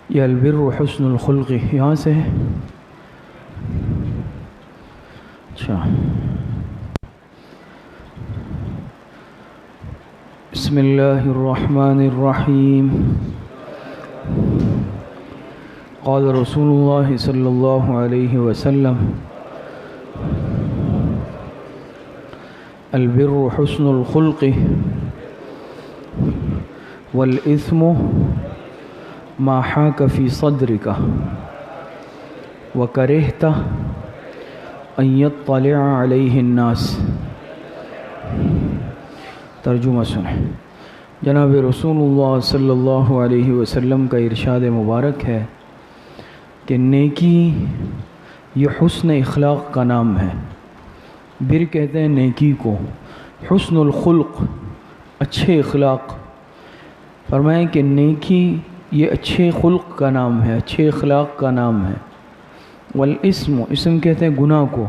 یہ البر حسن الخلق یہاں سے ہے. اچھا، بسم اللہ الرحمن الرحیم. قال رسول اللہ صلی اللہ علیہ وسلم البر حسن الخلق والإثم ما حاك في صدرك وكرهت أن يطلع عليه الناس. ترجمہ سنیں. جناب رسول اللہ صلی اللہ علیہ وسلم کا ارشاد مبارک ہے کہ نیکی یہ حسن اخلاق کا نام ہے. بر کہتے ہیں نیکی کو، حسن الخلق اچھے اخلاق. فرمائیں کہ نیکی یہ اچھے خلق کا نام ہے، اچھے اخلاق کا نام ہے. والاسم، اسم کہتے ہیں گناہ کو،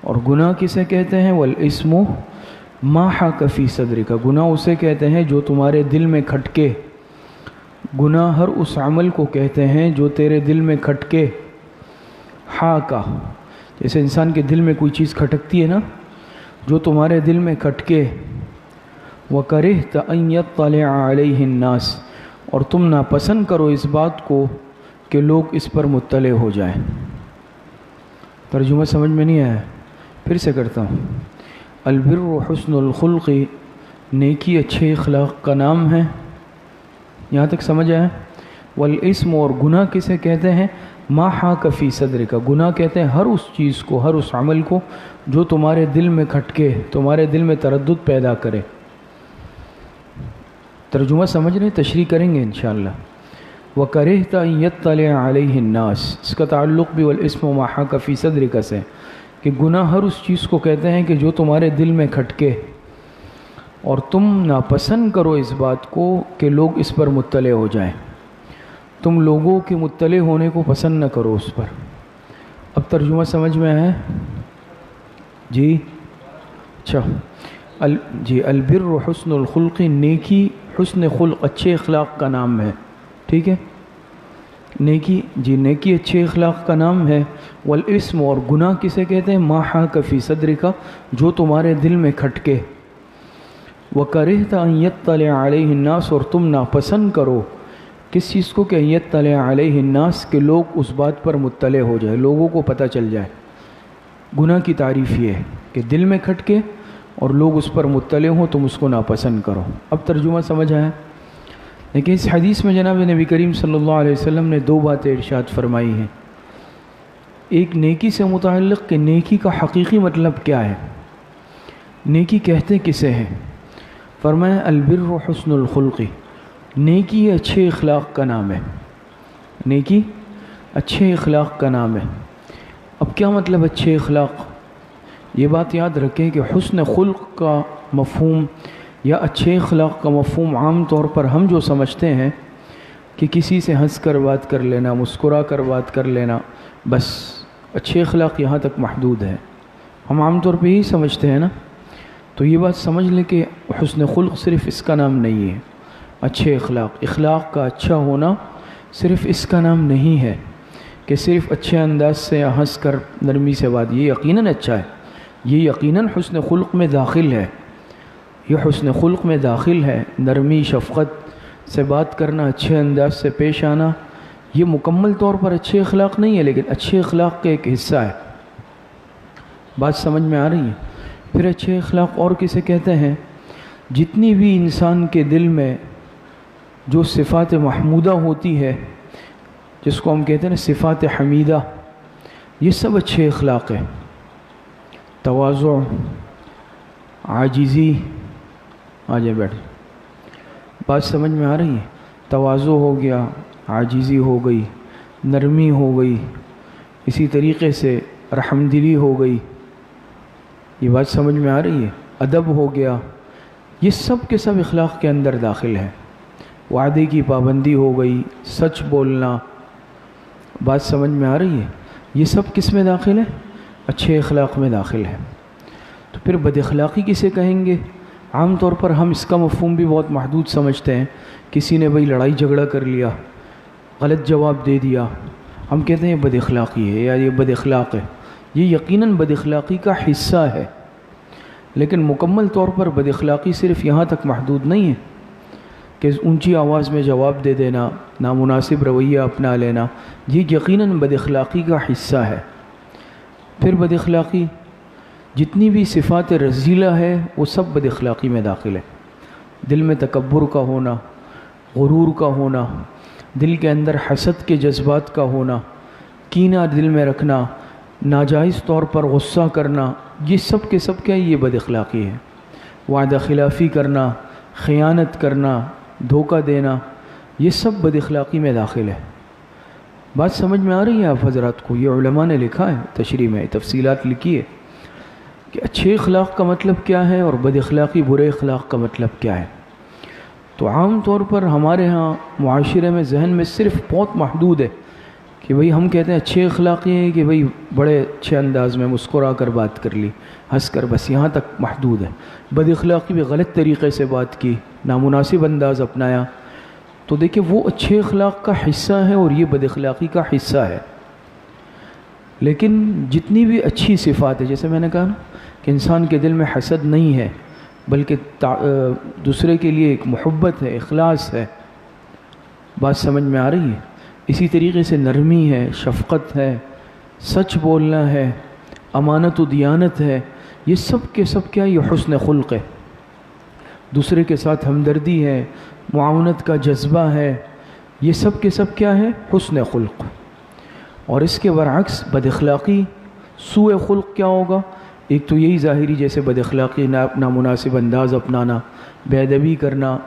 اور گناہ کسے کہتے ہیں؟ والاسم ما حاک فی صدرک، گناہ اسے کہتے ہیں جو تمہارے دل میں کھٹکے. گناہ ہر اس عمل کو کہتے ہیں جو تیرے دل میں کھٹکے. حاکا، جیسے انسان کے دل میں کوئی چیز کھٹکتی ہے نا، جو تمہارے دل میں کھٹکے. وَكَرِهْتَ أَن يَطَّلِعَ عَلَيْهِ النَّاسِ، اور تم ناپسند کرو اس بات کو کہ لوگ اس پر مطلع ہو جائیں. ترجمہ سمجھ میں نہیں آیا، پھر سے کرتا ہوں. البر حسن الخلق، نیکی اچھے اخلاق کا نام ہے. یہاں تک سمجھ آیا. والاسم، اور گناہ کسے کہتے ہیں؟ ما حاک فی صدرک، گناہ کہتے ہیں ہر اس چیز کو، ہر اس عمل کو جو تمہارے دل میں کھٹکے، تمہارے دل میں تردد پیدا کرے. ترجمہ سمجھ رہے؟ تشریح کریں گے انشاءاللہ. وَكَرِهْتَ أَن يَطَّلِعَ عَلَيْهِ النَّاسِ، اس کا تعلق بھی والاسم ما حاک فی صدرک سے، کہ گناہ ہر اس چیز کو کہتے ہیں کہ جو تمہارے دل میں کھٹکے، اور تم ناپسند کرو اس بات کو کہ لوگ اس پر مطلع ہو جائیں. تم لوگوں کے مطلع ہونے کو پسند نہ کرو اس پر. اب ترجمہ سمجھ میں آیا؟ جی اچھا. جی البر حسن الخلق، نیکی حسن خلق اچھے اخلاق کا نام ہے. ٹھیک ہے، نیکی، جی نیکی اچھے اخلاق کا نام ہے. والاسم، اور گناہ کسے کہتے ہیں؟ ما حاک فی صدرک، جو تمہارے دل میں کھٹکے. وَكَرِهْتَ أَن يَطَّلِعَ عَلَيْهِ النَّاسِ، اور تم ناپسند کرو کس چیز کو؟ کہ يَطَّلِعَ عَلَيْهِ النَّاسِ، کہ لوگ اس بات پر مطلع ہو جائے، لوگوں کو پتہ چل جائے. گناہ کی تعریف یہ ہے کہ دل میں کھٹکے اور لوگ اس پر مطلع ہوں، تم اس کو ناپسند کرو. اب ترجمہ سمجھ آیا. لیکن اس حدیث میں جناب نبی کریم صلی اللہ علیہ وسلم نے دو باتیں ارشاد فرمائی ہیں. ایک نیکی سے متعلق کہ نیکی کا حقیقی مطلب کیا ہے، نیکی کہتے کسے ہیں. فرمایا البر حسن الخلق، نیکی اچھے اخلاق کا نام ہے. نیکی اچھے اخلاق کا نام ہے. اب کیا مطلب اچھے اخلاق؟ یہ بات یاد رکھیں کہ حسن خلق کا مفہوم یا اچھے اخلاق کا مفہوم عام طور پر ہم جو سمجھتے ہیں کہ کسی سے ہنس کر بات کر لینا، مسکرا کر بات کر لینا، بس اچھے اخلاق یہاں تک محدود ہے. ہم عام طور پہ یہی سمجھتے ہیں نا. تو یہ بات سمجھ لیں کہ حسن خلق صرف اس کا نام نہیں ہے. اچھے اخلاق، اخلاق کا اچھا ہونا صرف اس کا نام نہیں ہے کہ صرف اچھے انداز سے یا ہنس کر نرمی سے بات. یہ یقیناً اچھا ہے، یہ یقیناً حسن خلق میں داخل ہے. یہ حسن خلق میں داخل ہے. نرمی، شفقت سے بات کرنا، اچھے انداز سے پیش آنا، یہ مکمل طور پر اچھے اخلاق نہیں ہے، لیکن اچھے اخلاق کا ایک حصہ ہے. بات سمجھ میں آ رہی ہے؟ پھر اچھے اخلاق اور کسے کہتے ہیں؟ جتنی بھی انسان کے دل میں جو صفات محمودہ ہوتی ہے، جس کو ہم کہتے ہیں نا صفات حمیدہ، یہ سب اچھے اخلاق ہیں. تواضع، عاجزی، آ جائے بیٹھ. بات سمجھ میں آ رہی ہے؟ تواضع ہو گیا، عاجزی ہو گئی، نرمی ہو گئی، اسی طریقے سے رحم دلی ہو گئی. یہ بات سمجھ میں آ رہی ہے؟ ادب ہو گیا. یہ سب کے سب اخلاق کے اندر داخل ہے. وعدے کی پابندی ہو گئی، سچ بولنا. بات سمجھ میں آ رہی ہے؟ یہ سب کس میں داخل ہے؟ اچھے اخلاق میں داخل ہے. تو پھر بد اخلاقی کسے کہیں گے؟ عام طور پر ہم اس کا مفہوم بھی بہت محدود سمجھتے ہیں. کسی نے بھئی لڑائی جھگڑا کر لیا، غلط جواب دے دیا، ہم کہتے ہیں یہ بد اخلاقی ہے یا یہ بد اخلاق ہے. یہ یقیناً بد اخلاقی کا حصہ ہے، لیکن مکمل طور پر بد اخلاقی صرف یہاں تک محدود نہیں ہے کہ اونچی آواز میں جواب دے دینا، نامناسب رویہ اپنا لینا. یہ یقیناً بد اخلاقی کا حصہ ہے. پھر بد اخلاقی جتنی بھی صفات رذیلہ ہے وہ سب بد اخلاقی میں داخل ہے. دل میں تکبر کا ہونا، غرور کا ہونا، دل کے اندر حسد کے جذبات کا ہونا، کینہ دل میں رکھنا، ناجائز طور پر غصہ کرنا، یہ سب کے سب کیا یہ بد اخلاقی ہے. وعدہ خلافی کرنا، خیانت کرنا، دھوکہ دینا، یہ سب بد اخلاقی میں داخل ہے. بات سمجھ میں آ رہی ہے آپ حضرات کو؟ یہ علماء نے لکھا ہے تشریح میں، تفصیلات لکھی ہے کہ اچھے اخلاق کا مطلب کیا ہے اور بد اخلاقی برے اخلاق کا مطلب کیا ہے. تو عام طور پر ہمارے ہاں معاشرے میں ذہن میں صرف بہت محدود ہے کہ بھئی ہم کہتے ہیں اچھے اخلاقی ہیں کہ بھئی بڑے اچھے انداز میں مسکرا کر بات کر لی، ہنس کر، بس یہاں تک محدود ہے. بد اخلاقی بھی غلط طریقے سے بات کی، نامناسب انداز اپنایا، تو دیکھیں وہ اچھے اخلاق کا حصہ ہے اور یہ بد اخلاقی کا حصہ ہے. لیکن جتنی بھی اچھی صفات ہے، جیسے میں نے کہا نا کہ انسان کے دل میں حسد نہیں ہے، بلکہ دوسرے کے لیے ایک محبت ہے، اخلاص ہے. بات سمجھ میں آ رہی ہے؟ اسی طریقے سے نرمی ہے، شفقت ہے، سچ بولنا ہے، امانت و دیانت ہے، یہ سب کے سب کیا یہ حسن خلق ہے. دوسرے کے ساتھ ہمدردی ہے، معاونت کا جذبہ ہے، یہ سب کے سب کیا ہے؟ حسن خلق. اور اس کے برعکس بد اخلاقی، سوء خلق کیا ہوگا؟ ایک تو یہی ظاہری جیسے بد اخلاقی، نامناسب انداز اپنانا، بے ادبی کرنا،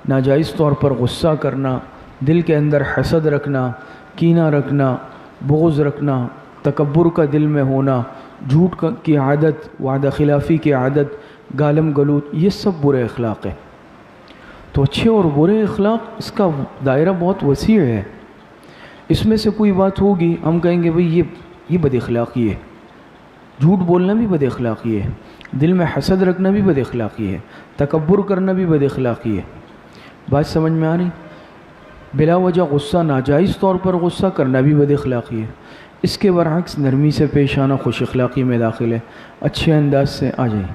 ناجائز طور پر غصہ کرنا، دل کے اندر حسد رکھنا، کینہ رکھنا، بغض رکھنا، تکبر کا دل میں ہونا، جھوٹ کی عادت، وعدہ خلافی کی عادت، گالم گلوچ، یہ سب برے اخلاق ہیں. تو اچھے اور برے اخلاق اس کا دائرہ بہت وسیع ہے. اس میں سے کوئی بات ہوگی ہم کہیں گے بھئی یہ بد اخلاقی ہے. جھوٹ بولنا بھی بد اخلاقی ہے، دل میں حسد رکھنا بھی بد اخلاقی ہے، تکبر کرنا بھی بد اخلاقی ہے. بات سمجھ میں آ رہی؟ بلا وجہ غصہ، ناجائز طور پر غصہ کرنا بھی بد اخلاقی ہے. اس کے برعکس نرمی سے پیش آنا خوش اخلاقی میں داخل ہے. اچھے انداز سے آ جائیں،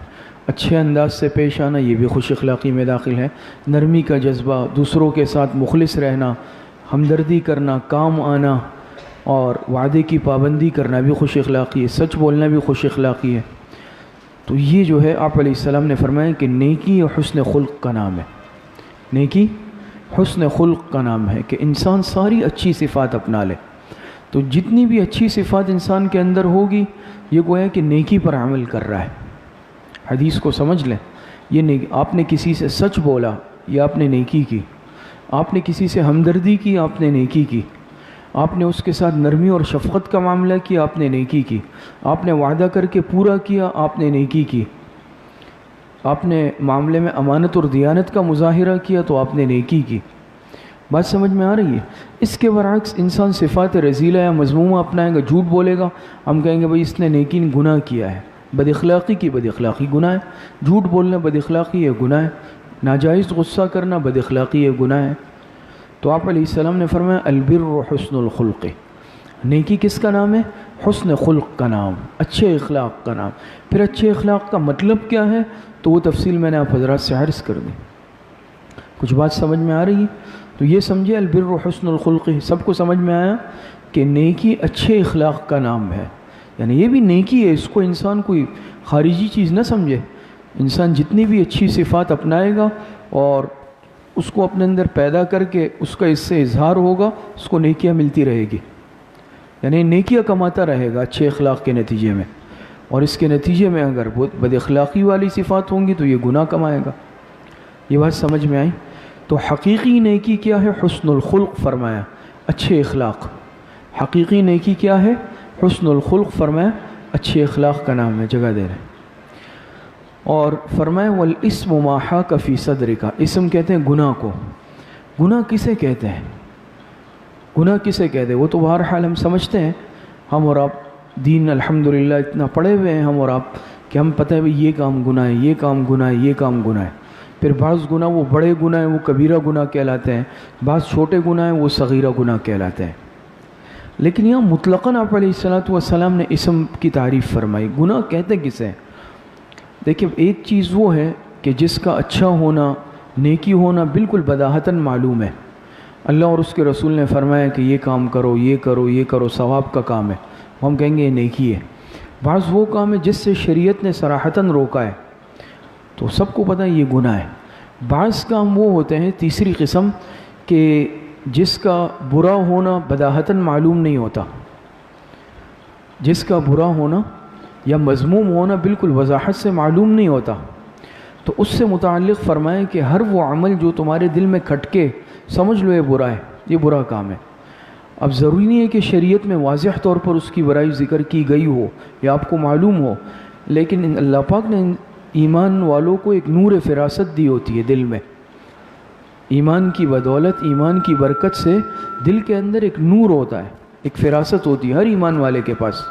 اچھے انداز سے پیش آنا یہ بھی خوش اخلاقی میں داخل ہے. نرمی کا جذبہ، دوسروں کے ساتھ مخلص رہنا، ہمدردی کرنا، کام آنا اور وعدے کی پابندی کرنا بھی خوش اخلاقی ہے. سچ بولنا بھی خوش اخلاقی ہے. تو یہ جو ہے آپ علیہ السلام نے فرمایا کہ نیکی اور حسن خلق کا نام ہے. نیکی حسن خلق کا نام ہے کہ انسان ساری اچھی صفات اپنا لے. تو جتنی بھی اچھی صفات انسان کے اندر ہوگی یہ گویا کہ نیکی پر عمل کر رہا ہے. حدیث کو سمجھ لیں، یہ نیکی، آپ نے کسی سے سچ بولا یہ آپ نے نیکی کی، آپ نے کسی سے ہمدردی کی آپ نے نیکی کی، آپ نے اس کے ساتھ نرمی اور شفقت کا معاملہ کیا آپ نے نیکی کی، آپ نے وعدہ کر کے پورا کیا آپ نے نیکی کی، آپ نے معاملے میں امانت اور دیانت کا مظاہرہ کیا تو آپ نے نیکی کی. بات سمجھ میں آ رہی ہے؟ اس کے برعکس انسان صفات رذیلہ یا مذمومہ اپنائے گا، جھوٹ بولے گا، ہم کہیں گے بھئی اس نے نیکی گناہ کیا ہے. بد اخلاقی کی بد اخلاقی گناہ ہے، جھوٹ بولنا بد اخلاقی ہے گناہ ہے، ناجائز غصہ کرنا بد اخلاقی ہے گناہ ہے. تو آپ علیہ السلام نے فرمایا البر حسن الخلق، نیکی کس کا نام ہے؟ حسن خلق کا نام، اچھے اخلاق کا نام. پھر اچھے اخلاق کا مطلب کیا ہے تو وہ تفصیل میں نے آپ حضرات سے عرض کر دی. کچھ بات سمجھ میں آ رہی ہے؟ تو یہ سمجھے البر حسن الخلق، سب کو سمجھ میں آیا کہ نیکی اچھے اخلاق کا نام ہے. یعنی یہ بھی نیکی ہے، اس کو انسان کوئی خارجی چیز نہ سمجھے. انسان جتنی بھی اچھی صفات اپنائے گا اور اس کو اپنے اندر پیدا کر کے اس کا اس سے اظہار ہوگا، اس کو نیکیاں ملتی رہے گی. یعنی نیکیاں کماتا رہے گا اچھے اخلاق کے نتیجے میں. اور اس کے نتیجے میں اگر بد اخلاقی والی صفات ہوں گی تو یہ گناہ کمائے گا. یہ بات سمجھ میں آئی؟ تو حقیقی نیکی کیا ہے؟ حسن الخلق فرمایا، اچھے اخلاق. حقیقی نیکی کیا ہے؟ حسن الخلق فرمایا، اچھے اخلاق کا نام ہے، جگہ دے رہے. اور فرمایا والاسم ما حاک فی صدرک، اسم کہتے ہیں گناہ کو. گناہ کسے کہتے ہیں؟ گناہ کسے کہتے ہیں؟ وہ تو بہرحال ہم سمجھتے ہیں، ہم اور آپ دین الحمدللہ اتنا پڑھے ہوئے ہیں ہم اور آپ کہ ہم پتہ ہے بھئی یہ کام گناہ ہے، یہ کام گناہ ہے، یہ کام گناہ ہے. پھر بعض گناہ وہ بڑے گناہ ہیں وہ کبیرہ گناہ کہلاتے ہیں، بعض چھوٹے گناہ ہیں وہ صغیرہ گناہ کہلاتے ہیں۔ لیکن یہاں مطلقاً آپ علیہ الصلوۃ والسلام نے اسم کی تعریف فرمائی۔ گناہ کہتے کسے ہیں؟ دیکھیں ایک چیز وہ ہے کہ جس کا اچھا ہونا، نیکی ہونا بالکل بداہتاً معلوم ہے، اللہ اور اس کے رسول نے فرمایا کہ یہ کام کرو، یہ کرو، یہ کرو، ثواب کا کام ہے، ہم کہیں گے یہ نیکی ہے۔ بعض وہ کام ہے جس سے شریعت نے صراحتاً روکا ہے، تو سب کو پتہ ہے یہ گناہ ہے۔ بعض کام وہ ہوتے ہیں تیسری قسم کہ جس کا برا ہونا بداہتاً معلوم نہیں ہوتا، جس کا برا ہونا یا مذموم ہونا بالکل وضاحت سے معلوم نہیں ہوتا، تو اس سے متعلق فرمائیں کہ ہر وہ عمل جو تمہارے دل میں کھٹکے سمجھ لو یہ برا ہے، یہ برا کام ہے۔ اب ضروری نہیں ہے کہ شریعت میں واضح طور پر اس کی برائی ذکر کی گئی ہو یا آپ کو معلوم ہو، لیکن اللہ پاک نے ایمان والوں کو ایک نور فراست دی ہوتی ہے دل میں۔ ایمان کی بدولت، ایمان کی برکت سے دل کے اندر ایک نور ہوتا ہے، ایک فراست ہوتی ہے ہر ایمان والے کے پاس،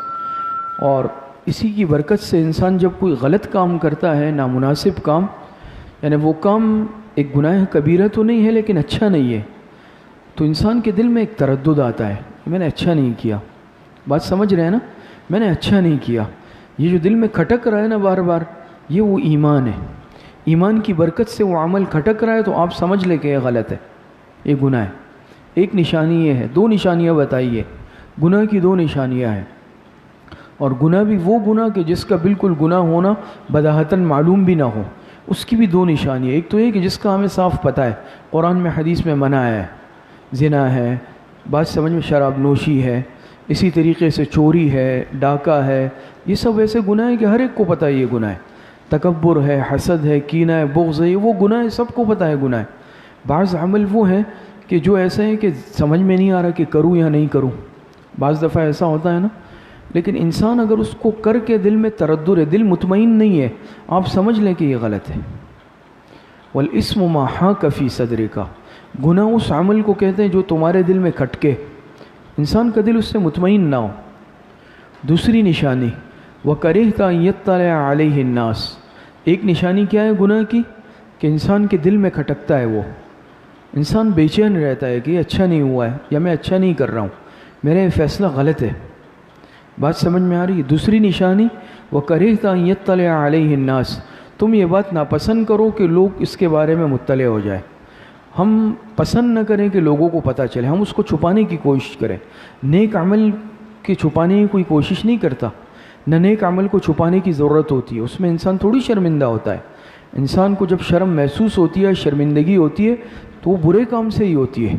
اور اسی کی برکت سے انسان جب کوئی غلط کام کرتا ہے، نامناسب کام، یعنی وہ کام ایک گناہ کبیرہ تو نہیں ہے لیکن اچھا نہیں ہے، تو انسان کے دل میں ایک تردد آتا ہے، میں نے اچھا نہیں کیا۔ بات سمجھ رہے ہیں نا؟ میں نے اچھا نہیں کیا، یہ جو دل میں کھٹک رہا ہے نا بار بار، یہ وہ ایمان ہے۔ ایمان کی برکت سے وہ عمل کھٹک رہا ہے تو آپ سمجھ لیں کہ یہ غلط ہے، یہ گناہ ہے۔ ایک نشانی یہ ہے، دو نشانیاں بتائیے، گناہ کی دو نشانیاں ہیں، اور گناہ بھی وہ گناہ کہ جس کا بالکل گناہ ہونا بداہتاً معلوم بھی نہ ہو، اس کی بھی دو نشانیاں۔ ایک تو یہ کہ جس کا ہمیں صاف پتہ ہے، قرآن میں حدیث میں منع ہے، زنا ہے، بات سمجھ میں شراب نوشی ہے، اسی طریقے سے چوری ہے، ڈاکہ ہے، یہ سب ایسے گناہ ہیں کہ ہر ایک کو پتہ ہے یہ گناہ ہے۔ تکبر ہے، حسد ہے، کینہ ہے، بغض ہے، یہ وہ گناہ ہے، سب کو پتہ ہے گناہ ہے۔ بعض عمل وہ ہیں کہ جو ایسے ہیں کہ سمجھ میں نہیں آ رہا کہ کروں یا نہیں کروں، بعض دفعہ ایسا ہوتا ہے نا، لیکن انسان اگر اس کو کر کے دل میں تردد ہے، دل مطمئن نہیں ہے، آپ سمجھ لیں کہ یہ غلط ہے۔ والاسم ما حاک فی صدرک، گناہ اس عمل کو کہتے ہیں جو تمہارے دل میں کھٹکے، انسان کا دل اس سے مطمئن نہ ہو۔ دوسری نشانی وَكَرِهْتَ أَن يَطَّلِعَ عَلَيْهِ النَّاسِ، ایک نشانی کیا ہے گناہ کی کہ انسان کے دل میں کھٹکتا ہے، وہ انسان بے چین رہتا ہے کہ یہ اچھا نہیں ہوا ہے یا میں اچھا نہیں کر رہا ہوں، میرا یہ فیصلہ غلط ہے۔ بات سمجھ میں آ رہی ہے؟ دوسری نشانی وَكَرِهْتَ أَن يَطَّلِعَ عَلَيْهِ النَّاسِ، تم یہ بات ناپسند کرو کہ لوگ اس کے بارے میں مطلع ہو جائے، ہم پسند نہ کریں کہ لوگوں کو پتہ چلے، ہم اس کو چھپانے کی کوشش کریں۔ نیک عمل کے چھپانے کی کوئی کوشش نہیں کرتا، نہ نیک عمل کو چھپانے کی ضرورت ہوتی ہے، اس میں انسان تھوڑی شرمندہ ہوتا ہے۔ انسان کو جب شرم محسوس ہوتی ہے، شرمندگی ہوتی ہے، تو وہ برے کام سے ہی ہوتی ہے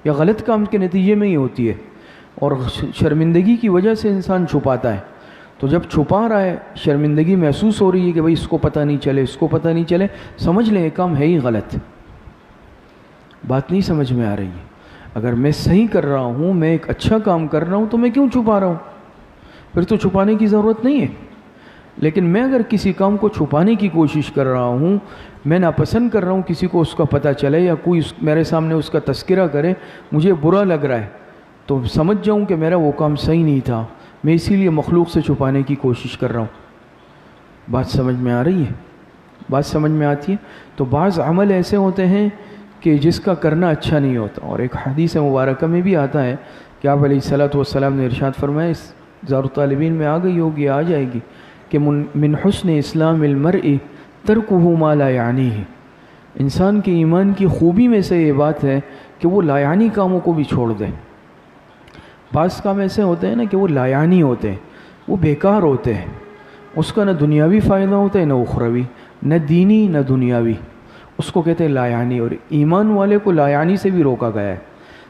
یا غلط کام کے نتیجے میں ہی ہوتی ہے، اور شرمندگی کی وجہ سے انسان چھپاتا ہے۔ تو جب چھپا رہا ہے، شرمندگی محسوس ہو رہی ہے کہ بھئی اس کو پتہ نہیں چلے، اس کو پتہ نہیں چلے، سمجھ لیں یہ کام ہے ہی غلط۔ بات نہیں سمجھ میں آ رہی ہے؟ اگر میں صحیح کر رہا ہوں، میں ایک اچھا کام کر رہا ہوں، تو میں کیوں چھپا رہا ہوں؟ پھر تو چھپانے کی ضرورت نہیں ہے۔ لیکن میں اگر کسی کام کو چھپانے کی کوشش کر رہا ہوں، میں ناپسند کر رہا ہوں کسی کو اس کا پتہ چلے یا کوئی میرے سامنے اس کا تذکرہ کرے، مجھے برا لگ رہا ہے، تو سمجھ جاؤں کہ میرا وہ کام صحیح نہیں تھا، میں اسی لیے مخلوق سے چھپانے کی کوشش کر رہا ہوں۔ بات سمجھ میں آ رہی ہے؟ بات سمجھ میں آتی ہے؟ تو بعض عمل ایسے ہوتے ہیں کہ جس کا کرنا اچھا نہیں ہوتا، اور ایک حدیث مبارکہ میں بھی آتا ہے کہ آپ علیہ الصلوۃ والسلام نے ارشاد فرمایا، اس زار الطالبین میں آ گئی ہوگی، آ جائے گی، کہ من حسن اسلام المرء ترکہ ما لا یعنیہ، انسان کے ایمان کی خوبی میں سے یہ بات ہے کہ وہ لا یعنی کاموں کو بھی چھوڑ دے۔ بعض کام ایسے ہوتے ہیں نا کہ وہ لا یعنی ہوتے ہیں، وہ بیکار ہوتے ہیں، اس کا نہ دنیاوی فائدہ ہوتا ہے نہ اخروی، نہ دینی نہ دنیاوی، اس کو کہتے ہیں لا یعنی۔ اور ایمان والے کو لا یعنی سے بھی روکا گیا ہے۔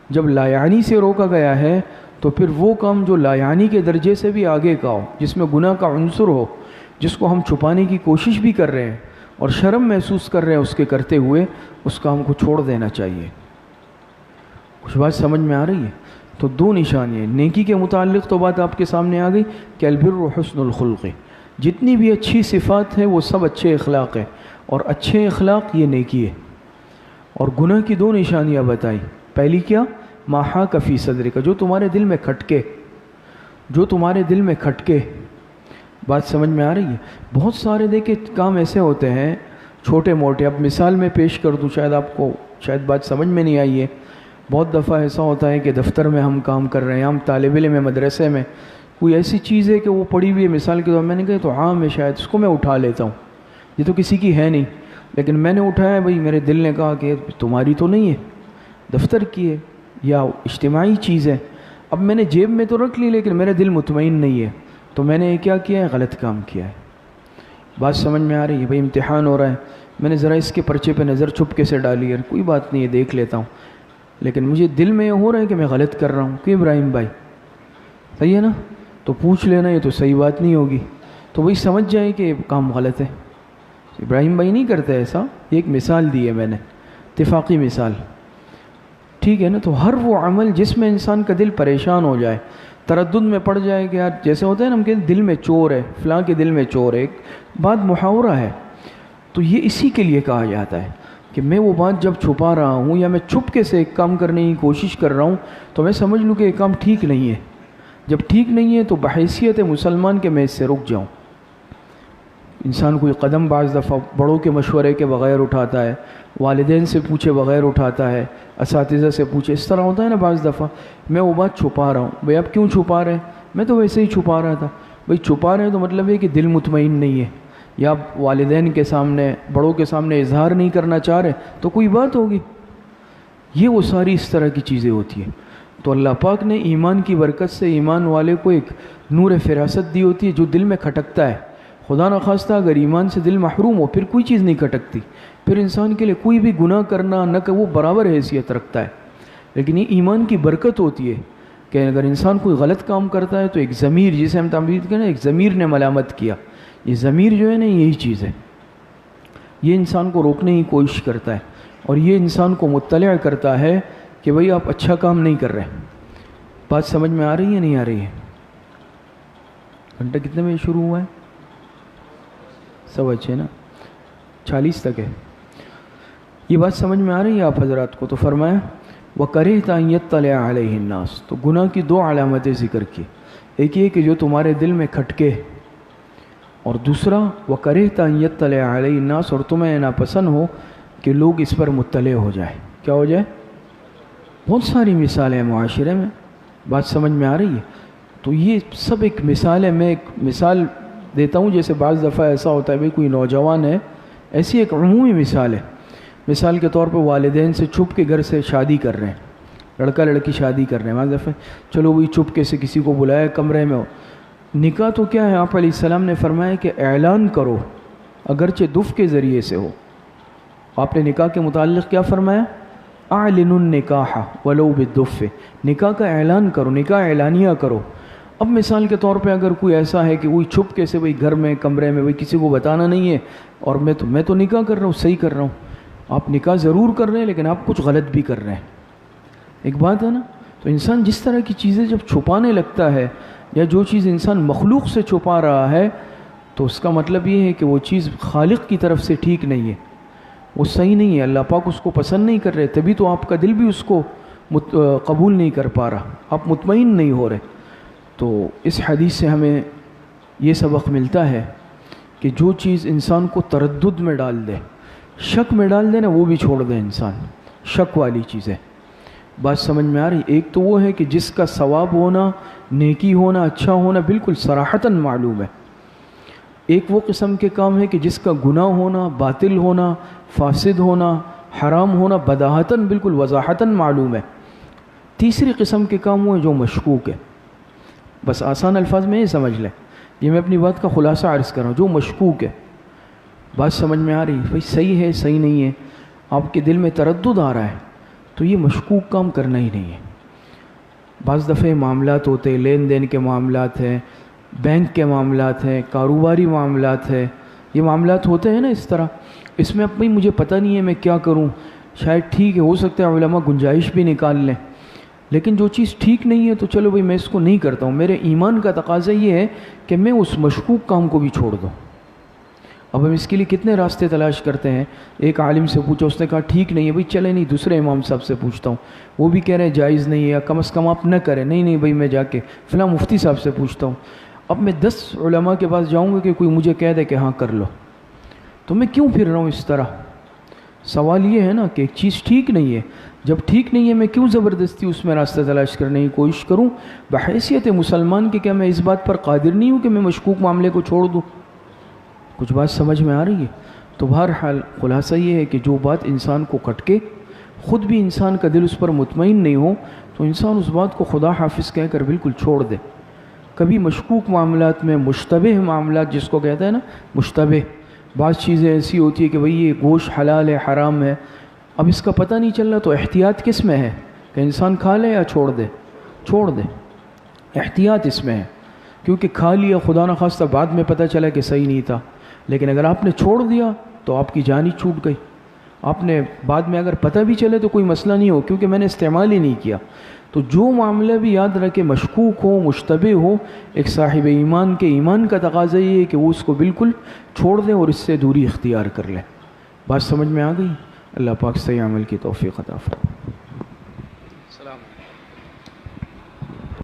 جب لا یعنی سے روکا گیا ہے تو پھر وہ کام جو لا یعنی کے درجے سے بھی آگے کا ہو، جس میں گناہ کا عنصر ہو، جس کو ہم چھپانے کی کوشش بھی کر رہے ہیں اور شرم محسوس کر رہے ہیں اس کے کرتے ہوئے، اس کام کو چھوڑ دینا چاہیے۔ کچھ بات سمجھ میں آ رہی ہے؟ تو دو نشانیاں، نیکی کے متعلق تو بات آپ کے سامنے آ گئی کہ البر حسن الخلق، جتنی بھی اچھی صفات ہیں وہ سب اچھے اخلاق ہیں، اور اچھے اخلاق یہ نیکی ہے۔ اور گناہ کی دو نشانیاں بتائی، پہلی کیا؟ ما حاک فی صدرک، جو تمہارے دل میں کھٹکے، جو تمہارے دل میں کھٹکے۔ بات سمجھ میں آ رہی ہے؟ بہت سارے دیکھیں کام ایسے ہوتے ہیں چھوٹے موٹے، اب مثال میں پیش کر دوں، شاید آپ کو شاید بات سمجھ میں نہیں آئی ہے. بہت دفعہ ایسا ہوتا ہے کہ دفتر میں ہم کام کر رہے ہیں، ہم طالب علم میں مدرسے میں، کوئی ایسی چیز ہے کہ وہ پڑی ہوئی ہے، مثال کے طور میں نے کہا تو عام ہے، شاید اس کو میں اٹھا لیتا ہوں، یہ تو کسی کی ہے نہیں، لیکن میں نے اٹھایا، بھائی میرے دل نے کہا کہ تمہاری تو نہیں ہے، دفتر کی ہے یا اجتماعی چیز ہے. اب میں نے جیب میں تو رکھ لی لیکن میرا دل مطمئن نہیں ہے، تو میں نے کیا کیا ہے؟ غلط کام کیا ہے. بات سمجھ میں آ رہی ہے؟ بھائی امتحان ہو رہا ہے، میں نے ذرا اس کے پرچے پہ نظر چھپکے سے ڈالی ہے، کوئی بات نہیں ہے دیکھ لیتا ہوں، لیکن مجھے دل میں یہ ہو رہا ہے کہ میں غلط کر رہا ہوں. کہ ابراہیم بھائی صحیح ہے نا؟ تو پوچھ لینا، یہ تو صحیح بات نہیں ہوگی، تو وہی سمجھ جائے کہ کام غلط ہے. ابراہیم بھائی نہیں کرتے ایسا، یہ ایک مثال دی ہے میں نے، اتفاقی مثال، ٹھیک ہے نا؟ تو ہر وہ عمل جس میں انسان کا دل پریشان ہو جائے، تردد میں پڑ جائے کہ یار جیسے ہوتا ہے نا، ہم کہتے ہیں دل میں چور ہے، فلاں کے دل میں چور ہے، ایک بات محاورہ ہے، تو یہ اسی کے لیے کہا جاتا ہے کہ میں وہ بات جب چھپا رہا ہوں یا میں چھپکے سے ایک کام کرنے کی کوشش کر رہا ہوں تو میں سمجھ لوں کہ یہ کام ٹھیک نہیں ہے. جب ٹھیک نہیں ہے تو بحیثیت مسلمان کے میں اس سے رک جاؤں. انسان کوئی قدم بعض دفعہ بڑوں کے مشورے کے بغیر اٹھاتا ہے، والدین سے پوچھے بغیر اٹھاتا ہے، اساتذہ سے پوچھے، اس طرح ہوتا ہے نا بعض دفعہ. میں وہ بات چھپا رہا ہوں، بھئی اب کیوں چھپا رہے ہیں؟ میں تو ویسے ہی چھپا رہا تھا. بھئی چھپا رہے ہیں تو مطلب ہے کہ دل مطمئن نہیں ہے، یا آپ والدین کے سامنے، بڑوں کے سامنے اظہار نہیں کرنا چاہ رہے تو کوئی بات ہوگی. یہ وہ ساری اس طرح کی چیزیں ہوتی ہیں. تو اللہ پاک نے ایمان کی برکت سے ایمان والے کو ایک نور فراست دی ہوتی ہے جو دل میں کھٹکتا ہے. خدا نخواستہ اگر ایمان سے دل محروم ہو پھر کوئی چیز نہیں کھٹکتی، پھر انسان کے لیے کوئی بھی گناہ کرنا نہ کہ وہ برابر حیثیت رکھتا ہے. لیکن یہ ایمان کی برکت ہوتی ہے کہ اگر انسان کوئی غلط کام کرتا ہے تو ایک ضمیر، جسے ہم تعبیر کریں ایک ضمیر نے ملامت کیا، یہ ضمیر جو ہے نا یہی چیز ہے، یہ انسان کو روکنے کی کوشش کرتا ہے اور یہ انسان کو مطلع کرتا ہے کہ بھئی آپ اچھا کام نہیں کر رہے. بات سمجھ میں آ رہی ہے نہیں آ رہی ہے؟ گھنٹہ کتنے بجے شروع ہوا ہے؟ 6:15 نا، 40 تک ہے. یہ بات سمجھ میں آ رہی ہے آپ حضرات کو؟ تو فرمایا وَكَرِهْتَ أَن يَطَّلِعَ عَلَيْهِ النَّاسُ، تو گناہ کی دو علامتیں ذکر کی، ایک یہ کہ جو تمہارے دل میں کھٹکے، اور دوسرا وَكَرِهْتَ أَن يَطَّلِعَ عَلَيْهِ النَّاسُ، اور تمہیں ناپسند ہو کہ لوگ اس پر مطلع ہو جائے. کیا ہو جائے؟ بہت ساری مثالیں ہیں معاشرے میں. بات سمجھ میں آ رہی ہے؟ تو یہ سب ایک مثال ہے. میں ایک مثال دیتا ہوں، جیسے بعض دفعہ ایسا ہوتا ہے بھئی کوئی نوجوان ہے، ایسی ایک عمومی مثال ہے. مثال کے طور پہ والدین سے چھپ کے گھر سے شادی کر رہے ہیں، لڑکا لڑکی شادی کر رہے ہیں، بعض دفعہ چلو وہی چھپ کے سے کسی کو بلایا کمرے میں. نکاح تو کیا ہے؟ آپ علیہ السلام نے فرمایا کہ اعلان کرو اگرچہ دف کے ذریعے سے ہو. آپ نے نکاح کے متعلق کیا فرمایا؟ اعلنوا النکاح ولو بالدف، نکاح کا اعلان کرو، نکاح اعلانیہ کرو. اب مثال کے طور پہ اگر کوئی ایسا ہے کہ وہی چھپ کے سے وہی گھر میں کمرے میں وہی کسی کو بتانا نہیں ہے اور میں تو نکاح کر رہا ہوں، صحیح کر رہا ہوں. آپ نکاح ضرور کر رہے ہیں لیکن آپ کچھ غلط بھی کر رہے ہیں. ایک بات ہے نا؟ تو انسان جس طرح کی چیزیں جب چھپانے لگتا ہے، یا جو چیز انسان مخلوق سے چھپا رہا ہے، تو اس کا مطلب یہ ہے کہ وہ چیز خالق کی طرف سے ٹھیک نہیں ہے، وہ صحیح نہیں ہے، اللہ پاک اس کو پسند نہیں کر رہے، تبھی تو آپ کا دل بھی اس کو قبول نہیں کر پا رہا، آپ مطمئن نہیں ہو رہے. تو اس حدیث سے ہمیں یہ سبق ملتا ہے کہ جو چیز انسان کو تردد میں ڈال دے، شک میں ڈال دے نا، وہ بھی چھوڑ دے انسان. شک والی چیزیں، بات سمجھ میں آ رہی؟ ایک تو وہ ہے کہ جس کا ثواب ہونا، نیکی ہونا، اچھا ہونا بالکل صراحتاً معلوم ہے. ایک وہ قسم کے کام ہے کہ جس کا گناہ ہونا، باطل ہونا، فاسد ہونا، حرام ہونا بداہتاً بالکل وضاحتاً معلوم ہے. تیسری قسم کے کام وہ ہے جو مشکوک ہے. بس آسان الفاظ میں یہ سمجھ لیں، یہ میں اپنی بات کا خلاصہ عرض کر رہا ہوں، جو مشکوک ہے. بات سمجھ میں آ رہی؟ بھائی صحیح ہے صحیح نہیں ہے، آپ کے دل میں تردد آ رہا ہے تو یہ مشکوک کام کرنا ہی نہیں ہے. بعض دفعہ معاملات ہوتے ہیں، لین دین کے معاملات ہیں، بینک کے معاملات ہیں، کاروباری معاملات ہیں، یہ معاملات ہوتے ہیں نا اس طرح. اس میں اب بھائی مجھے پتہ نہیں ہے میں کیا کروں، شاید ٹھیک ہے، ہو سکتا ہے علماء گنجائش بھی نکال لیں، لیکن جو چیز ٹھیک نہیں ہے تو چلو بھائی میں اس کو نہیں کرتا ہوں. میرے ایمان کا تقاضا یہ ہے کہ میں اس مشکوک کام کو بھی چھوڑ دوں. اب ہم اس کے لیے کتنے راستے تلاش کرتے ہیں. ایک عالم سے پوچھا، اس نے کہا ٹھیک نہیں ہے، بھائی چلے نہیں دوسرے امام صاحب سے پوچھتا ہوں، وہ بھی کہہ رہے ہیں جائز نہیں ہے، یا کم از کم آپ نہ کریں. نہیں بھائی میں جا کے فلاں مفتی صاحب سے پوچھتا ہوں. اب میں 10 علماء کے پاس جاؤں گا کہ کوئی مجھے کہہ دے کہ ہاں کر لو، تو میں کیوں پھر رہا ہوں اس طرح؟ سوال یہ ہے نا کہ ایک چیز ٹھیک نہیں ہے، جب ٹھیک نہیں ہے میں کیوں زبردستی اس میں راستہ تلاش کرنے کی کوشش کروں؟ بحیثیت مسلمان کہ کیا میں اس بات پر قادر نہیں ہوں کہ میں مشکوک معاملے کو چھوڑ دوں؟ کچھ بات سمجھ میں آ رہی ہے؟ تو بہرحال خلاصہ یہ ہے کہ جو بات انسان کو کٹکے، خود بھی انسان کا دل اس پر مطمئن نہیں ہو، تو انسان اس بات کو خدا حافظ کہہ کر بالکل چھوڑ دے۔ کبھی مشکوک معاملات میں، مشتبہ معاملات جس کو کہتے ہیں نا، مشتبہ، بعض چیزیں ایسی ہوتی ہے کہ بھئی یہ گوشت حلال ہے حرام ہے، اب اس کا پتہ نہیں چل رہا، تو احتیاط کس میں ہے کہ انسان کھا لے یا چھوڑ دے؟ چھوڑ دے، احتیاط اس میں ہے، کیونکہ کھا لیا خدا نخواستہ بعد میں پتہ چلا کہ صحیح نہیں تھا، لیکن اگر آپ نے چھوڑ دیا تو آپ کی جان ہی چھوٹ گئی۔ آپ نے بعد میں اگر پتہ بھی چلے تو کوئی مسئلہ نہیں ہو، کیونکہ میں نے استعمال ہی نہیں کیا۔ تو جو معاملہ بھی یاد رکھے مشکوک ہو، مشتبہ ہو، ایک صاحب ایمان کے ایمان کا تقاضا یہ ہے کہ وہ اس کو بالکل چھوڑ دے اور اس سے دوری اختیار کر لے۔ بات سمجھ میں آ گئی؟ اللہ پاک صحیح عمل کی توفیق عطا فرمائے۔